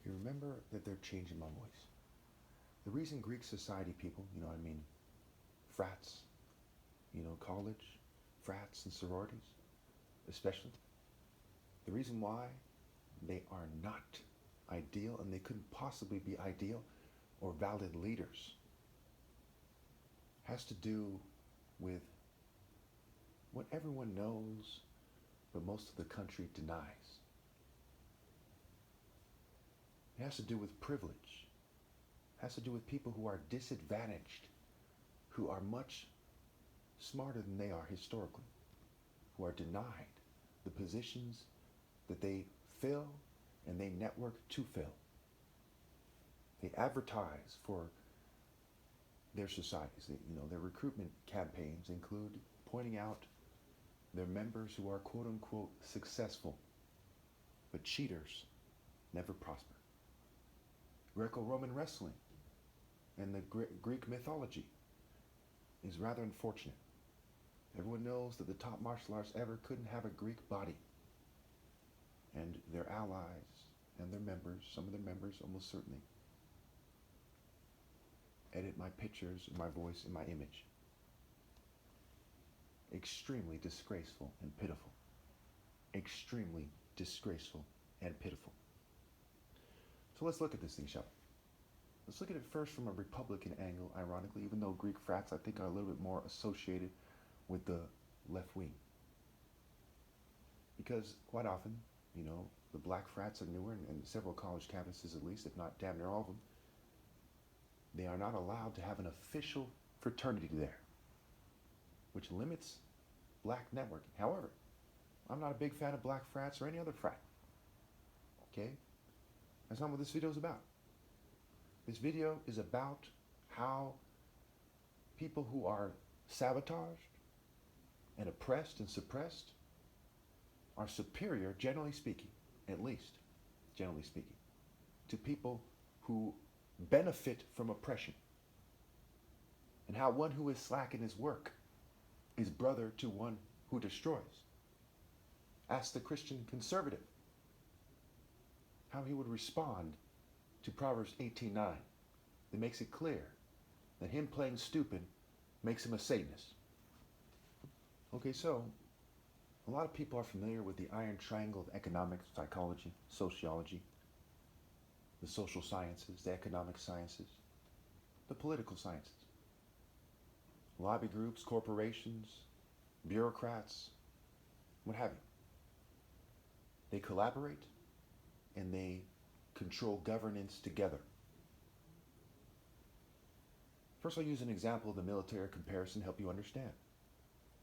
You remember that they're changing my voice. The reason Greek society people, frats, college, frats and sororities, especially, the reason why they are not ideal and they couldn't possibly be ideal or valid leaders has to do with what everyone knows but most of the country denies. It has to do with privilege. It has to do with people who are disadvantaged, who are much smarter than they are historically, who are denied the positions that they fill and they network to fill. They advertise for their societies. Their recruitment campaigns include pointing out their members who are quote unquote successful, but cheaters never prosper. Greco-Roman wrestling and the Greek mythology is rather unfortunate. Everyone knows that the top martial arts ever couldn't have a Greek body. And their allies and their members, some of their members almost certainly, edit my pictures, my voice, and my image. Extremely disgraceful and pitiful. Extremely disgraceful and pitiful. So let's look at this thing, shall we? Let's look at it first from a Republican angle, ironically, even though Greek frats, I think, are a little bit more associated with the left wing. Because quite often, the black frats are newer, and several college campuses at least, if not damn near all of them, they are not allowed to have an official fraternity there, which limits black networking. However, I'm not a big fan of black frats or any other frat. Okay? That's not what this video is about. This video is about how people who are sabotaged and oppressed and suppressed are superior, generally speaking, at least, generally speaking, to people who benefit from oppression. And how one who is slack in his work is brother to one who destroys. Ask the Christian conservative how he would respond to Proverbs 18:9 that makes it clear that him playing stupid makes him a Satanist. Okay, so a lot of people are familiar with the iron triangle of economics, psychology, sociology, the social sciences, the economic sciences, the political sciences. Lobby groups, corporations, bureaucrats, what have you. They collaborate and they control governance together. First, I'll use an example of the military comparison to help you understand.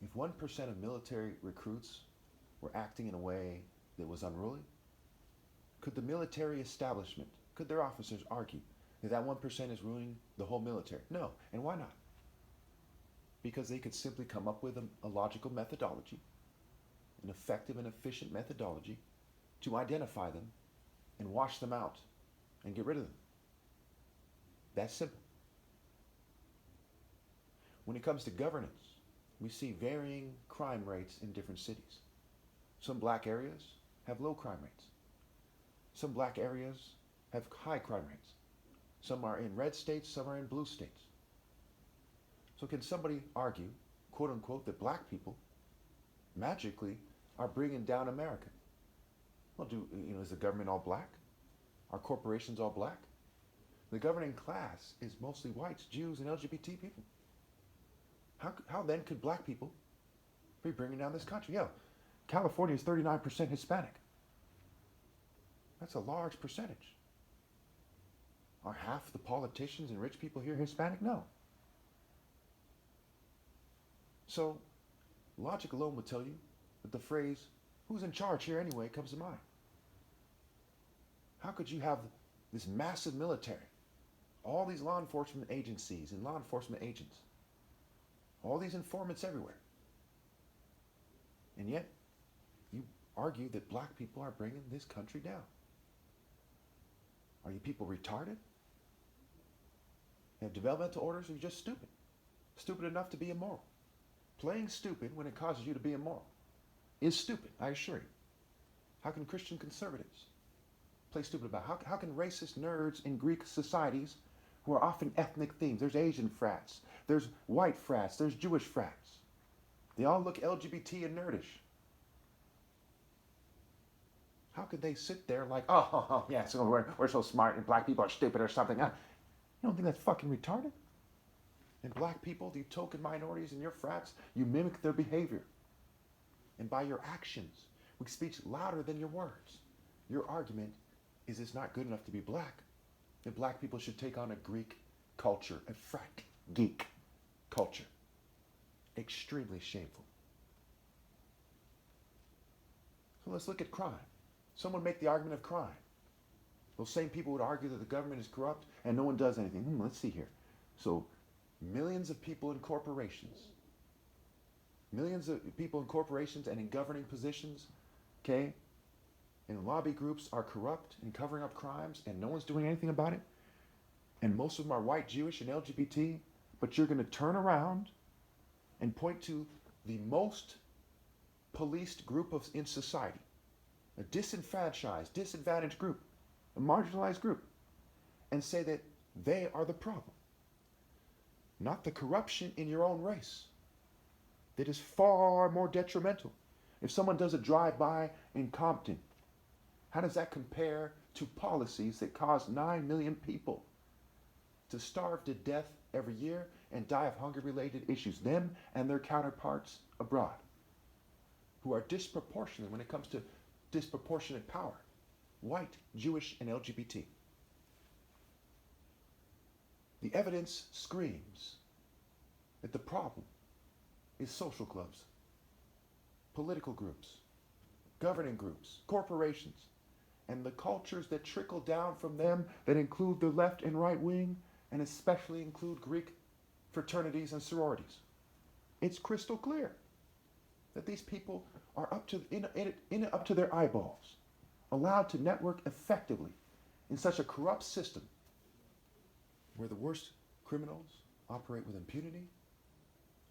If 1% of military recruits were acting in a way that was unruly, could the military establishment, could their officers argue that that 1% is ruining the whole military? No. And why not? Because they could simply come up with a logical methodology, an effective and efficient methodology to identify them and wash them out and get rid of them. That's simple. When it comes to governance, we see varying crime rates in different cities. Some black areas have low crime rates. Some black areas have high crime rates. Some are in red states, some are in blue states. So can somebody argue, quote unquote, that black people magically are bringing down America? Well, is the government all black? Are corporations all black? The governing class is mostly whites, Jews, and LGBT people. How then could black people be bringing down this country? Yeah, California is 39% Hispanic. That's a large percentage. Are half the politicians and rich people here Hispanic? No. So, logic alone would tell you that the phrase, who's in charge here anyway, comes to mind. How could you have this massive military, all these law enforcement agencies and law enforcement agents, all these informants everywhere, and yet you argue that black people are bringing this country down? Are you people retarded? You have developmental orders, or are you just stupid? Stupid enough to be immoral. Playing stupid when it causes you to be immoral is stupid, I assure you. How can Christian conservatives play stupid about? How can racist nerds in Greek societies who are often ethnic themes, there's Asian frats, there's white frats, there's Jewish frats. They all look LGBT and nerdish. How could they sit there like, oh yeah, so we're so smart and black people are stupid or something? You don't think that's fucking retarded? And black people, the token minorities in your frats, you mimic their behavior. And by your actions, we speak louder than your words. Your argument is it's not good enough to be black. That black people should take on a Greek culture, a frat geek culture. Extremely shameful. So let's look at crime. Someone make the argument of crime. Those same people would argue that the government is corrupt and no one does anything. Let's see here. So millions of people in corporations, millions of people in corporations and in governing positions, okay, and lobby groups are corrupt and covering up crimes and no one's doing anything about it. And most of them are white, Jewish, and LGBT, but you're going to turn around and point to the most policed group in society, a disenfranchised, disadvantaged group, a marginalized group, and say that they are the problem. Not the corruption in your own race. That is far more detrimental. If someone does a drive-by in Compton, how does that compare to policies that cause 9 million people to starve to death every year and die of hunger-related issues, them and their counterparts abroad, who are disproportionate when it comes to disproportionate power, white, Jewish, and LGBT. The evidence screams that the problem is social clubs, political groups, governing groups, corporations, and the cultures that trickle down from them that include the left and right wing, and especially include Greek fraternities and sororities. It's crystal clear that these people are up to their eyeballs, allowed to network effectively in such a corrupt system where the worst criminals operate with impunity,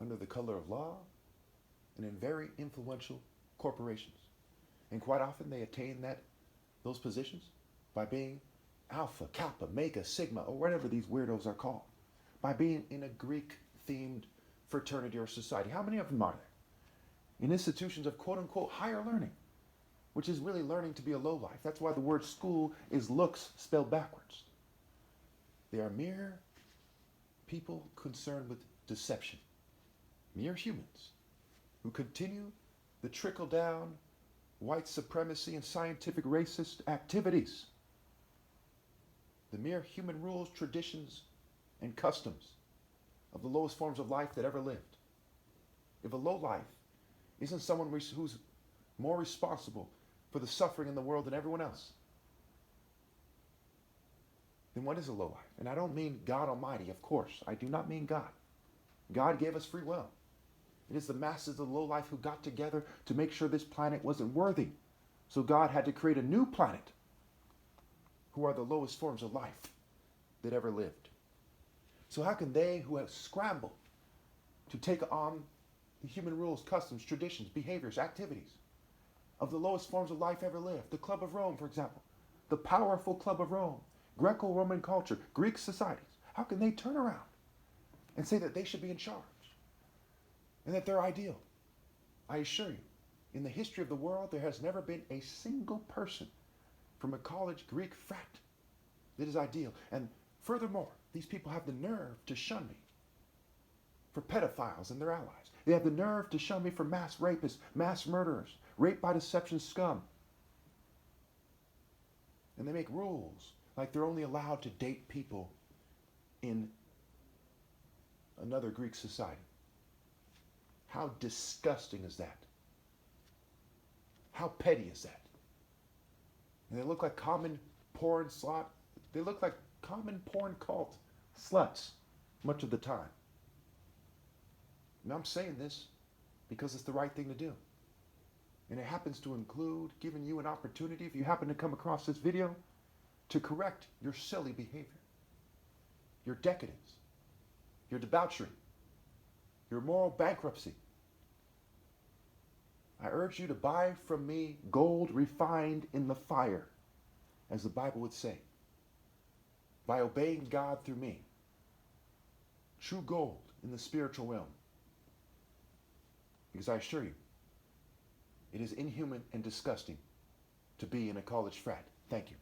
under the color of law, and in very influential corporations. And quite often they attain those positions by being Alpha, Kappa, Mega, Sigma, or whatever these weirdos are called, by being in a Greek-themed fraternity or society. How many of them are there? In institutions of quote-unquote higher learning, which is really learning to be a lowlife. That's why the word school is looks spelled backwards. They are mere people concerned with deception, mere humans who continue the trickle-down white supremacy and scientific racist activities, the mere human rules, traditions, and customs of the lowest forms of life that ever lived. If a lowlife isn't someone who's more responsible for the suffering in the world than everyone else, then what is a lowlife? And I don't mean God Almighty, of course. I do not mean God. God gave us free will. It is the masses of the lowlife who got together to make sure this planet wasn't worthy. So God had to create a new planet, who are the lowest forms of life that ever lived. So how can they who have scrambled to take on the human rules, customs, traditions, behaviors, activities of the lowest forms of life ever lived, the Club of Rome, for example, the powerful Club of Rome, Greco-Roman culture, Greek societies, how can they turn around and say that they should be in charge and that they're ideal? I assure you, in the history of the world, there has never been a single person from a college Greek frat that is ideal. And furthermore, these people have the nerve to shun me for pedophiles and their allies. They have the nerve to shun me for mass rapists, mass murderers, rape by deception scum. And they make rules like they're only allowed to date people in another Greek society. How disgusting is that? How petty is that? And they look like common porn slut. They look like common porn cult sluts much of the time. And I'm saying this because it's the right thing to do. And it happens to include giving you an opportunity, if you happen to come across this video, to correct your silly behavior, your decadence, your debauchery, your moral bankruptcy. I urge you to buy from me gold refined in the fire. as the Bible would say, by obeying God through me. True gold in the spiritual realm. Because I assure you, it is inhuman and disgusting to be in a college frat. Thank you.